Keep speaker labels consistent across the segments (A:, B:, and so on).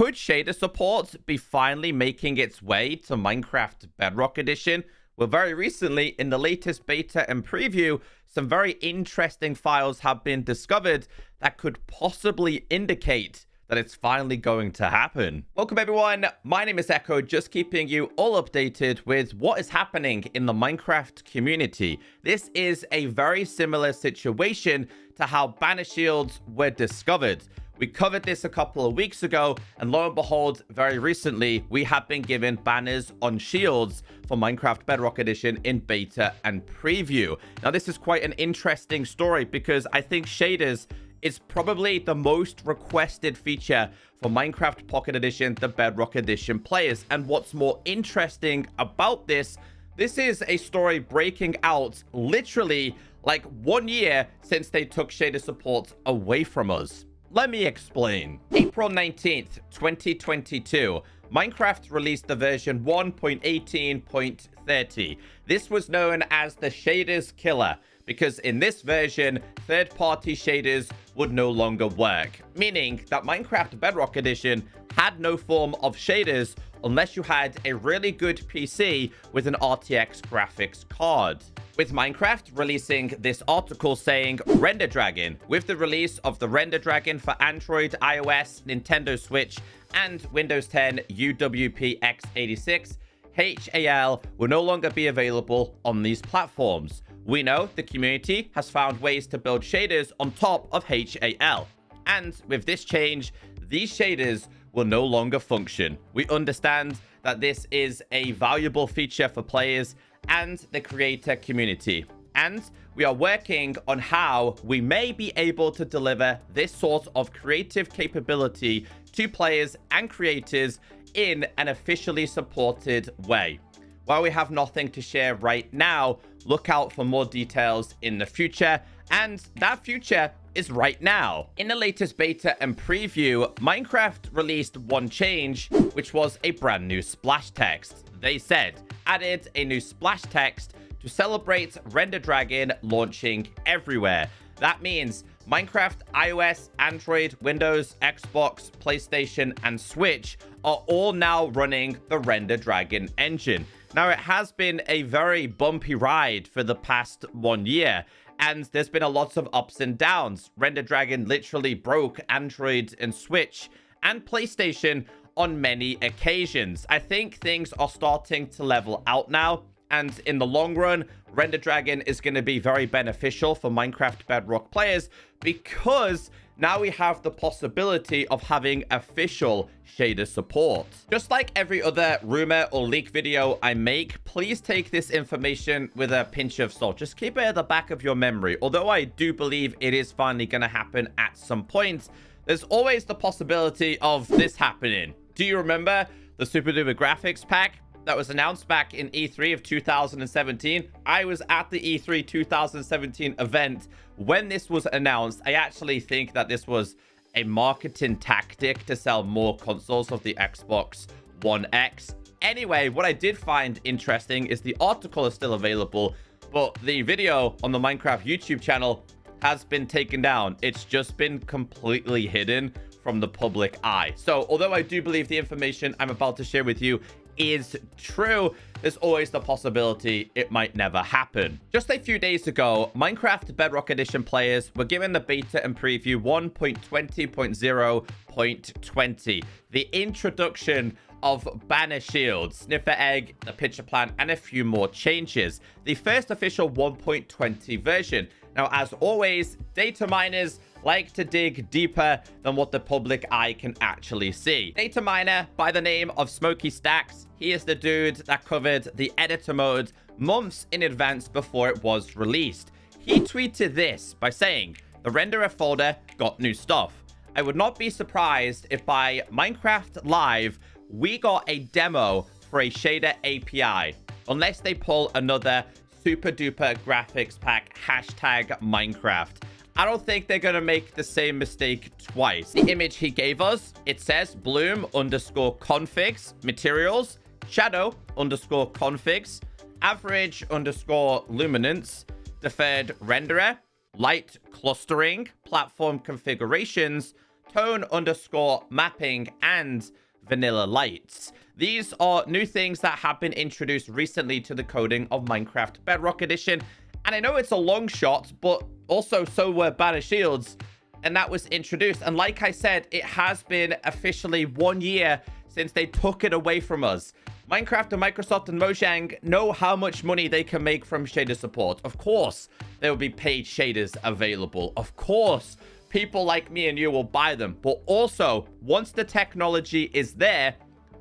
A: Could shader support be finally making its way to Minecraft Bedrock Edition? Well, very recently, in the latest beta and preview, some very interesting files have been discovered that could possibly indicate that it's finally going to happen. Welcome, everyone. My name is Echo, just keeping you all updated with what is happening in the Minecraft community. This is a very similar situation to how banner shields were discovered. We covered this a couple of weeks ago, and lo and behold, very recently, we have been given banners on shields for Minecraft Bedrock Edition in beta and preview. Now, this is quite an interesting story because I think shaders is probably the most requested feature for Minecraft Pocket Edition, the Bedrock Edition players. And what's more interesting about this is a story breaking out literally like 1 year since they took shader support away from us. Let me explain. April 19th, 2022, Minecraft released the version 1.18.30. This was known as the shaders killer because in this version, third-party shaders would no longer work, meaning that Minecraft Bedrock Edition had no form of shaders unless you had a really good PC with an RTX graphics card. With Minecraft releasing this article saying Render Dragon, with the release of the Render Dragon for Android, iOS, Nintendo Switch, and Windows 10 UWP x86, HAL will no longer be available on these platforms. We know the community has found ways to build shaders on top of HAL. And with this change, these shaders will no longer function. We understand that this is a valuable feature for players and the creator community. And we are working on how we may be able to deliver this sort of creative capability to players and creators in an officially supported way. While we have nothing to share right now, look out for more details in the future, and that future is right now. In the latest beta and preview, Minecraft released one change, which was a brand new splash text. They said, added a new splash text to celebrate Render Dragon launching everywhere. That means Minecraft, iOS, Android, Windows, Xbox, PlayStation, and Switch are all now running the Render Dragon engine. Now, it has been a very bumpy ride for the past 1 year, and there's been a lot of ups and downs. Render Dragon literally broke Android and Switch and PlayStation on many occasions. I think things are starting to level out now, and in the long run, Render Dragon is going to be very beneficial for Minecraft Bedrock players because now we have the possibility of having official shader support. Just like every other rumor or leak video I make, please take this information with a pinch of salt. Just keep it at the back of your memory. Although I do believe it is finally going to happen at some point, there's always the possibility of this happening. Do you remember the Super Duper graphics pack that was announced back in E3 of 2017? I was at the E3 2017 event when this was announced. I actually think that this was a marketing tactic to sell more consoles of the Xbox One X. Anyway, what I did find interesting is the article is still available, but the video on the Minecraft YouTube channel has been taken down. It's just been completely hidden from the public eye. So although I do believe the information I'm about to share with you is true, there's always the possibility it might never happen. Just a few days ago, Minecraft Bedrock Edition players were given the beta and preview 1.20.0.20, the introduction of banner shields, sniffer egg, the pitcher plant, and a few more changes. The first official 1.20 version. Now, as always, data miners like to dig deeper than what the public eye can actually see. Data miner by the name of Smokey Stacks, he is the dude that covered the editor mode months in advance before it was released. He tweeted this by saying, the renderer folder got new stuff. I would not be surprised if by Minecraft Live, we got a demo for a shader API, unless they pull another super duper graphics pack #Minecraft. I don't think they're going to make the same mistake twice. The image he gave us, it says bloom_configs, materials, shadow_configs, average_luminance, deferred renderer, light clustering, platform configurations, tone_mapping, and vanilla lights. These are new things that have been introduced recently to the coding of Minecraft Bedrock Edition. And I know it's a long shot, but also so were Banner Shields. And that was introduced. And like I said, it has been officially 1 year since they took it away from us. Minecraft and Microsoft and Mojang know how much money they can make from shader support. Of course, there will be paid shaders available. Of course, people like me and you will buy them. But also, once the technology is there,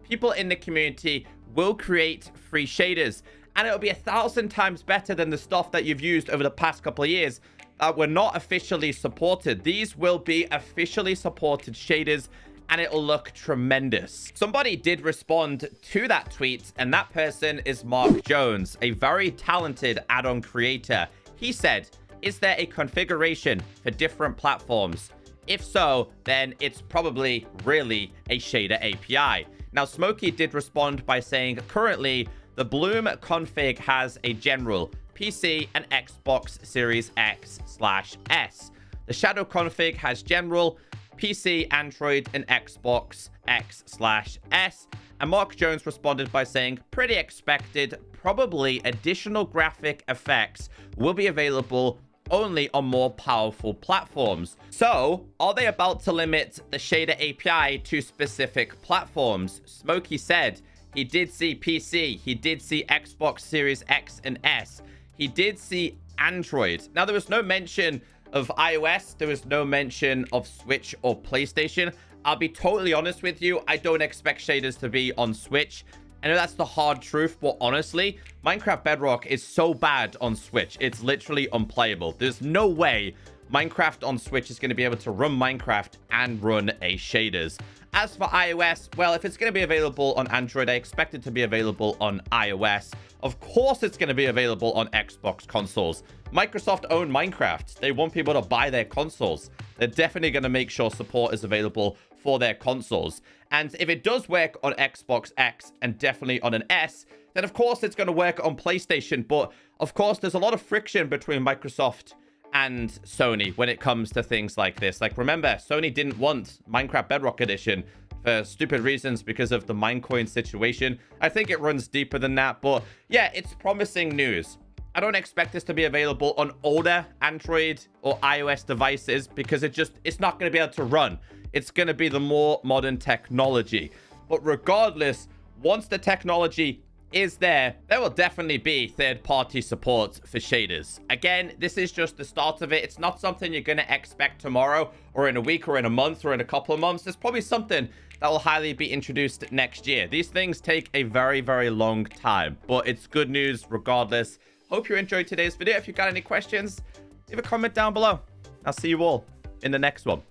A: people in the community will create free shaders. And it'll be 1,000 times better than the stuff that you've used over the past couple of years that were not officially supported. These will be officially supported shaders, and it'll look tremendous. Somebody did respond to that tweet, and that person is Mark Jones, a very talented add-on creator. He said, "Is there a configuration for different platforms? If so, then it's probably really a shader API." Now, Smokey did respond by saying, "Currently, the Bloom config has a general PC and Xbox Series X/S. The Shadow config has general PC, Android, and Xbox X/S." And Mark Jones responded by saying, "Pretty expected. Probably additional graphic effects will be available only on more powerful platforms." So, are they about to limit the shader API to specific platforms? Smokey said he did see PC, he did see Xbox Series X and S, he did see Android. Now, there was no mention of iOS, there was no mention of Switch or PlayStation. I'll be totally honest with you, I don't expect shaders to be on Switch. I know that's the hard truth, but honestly, Minecraft Bedrock is so bad on Switch, it's literally unplayable. There's no way Minecraft on Switch is going to be able to run Minecraft and run a shaders. As for iOS, well, if it's going to be available on Android, I expect it to be available on iOS. Of course, it's going to be available on Xbox consoles. Microsoft own Minecraft. They want people to buy their consoles. They're definitely going to make sure support is available for their consoles. And if it does work on Xbox X and definitely on an S, then of course it's going to work on PlayStation. But of course, there's a lot of friction between Microsoft and Sony when it comes to things like this. Like, remember, Sony didn't want Minecraft Bedrock Edition for stupid reasons because of the Minecoin situation. I think it runs deeper than that, but yeah, it's promising news. I don't expect this to be available on older Android or iOS devices because it's not going to be able to run. It's going to be the more modern technology. But regardless, once the technology is there will definitely be third-party support for shaders. Again, this is just the start of it. It's not something you're going to expect tomorrow or in a week or in a month or in a couple of months. It's probably something that will highly be introduced next year. These things take a very, very long time, but it's good news regardless. Hope you enjoyed today's video. If you've got any questions, leave a comment down below. I'll see you all in the next one.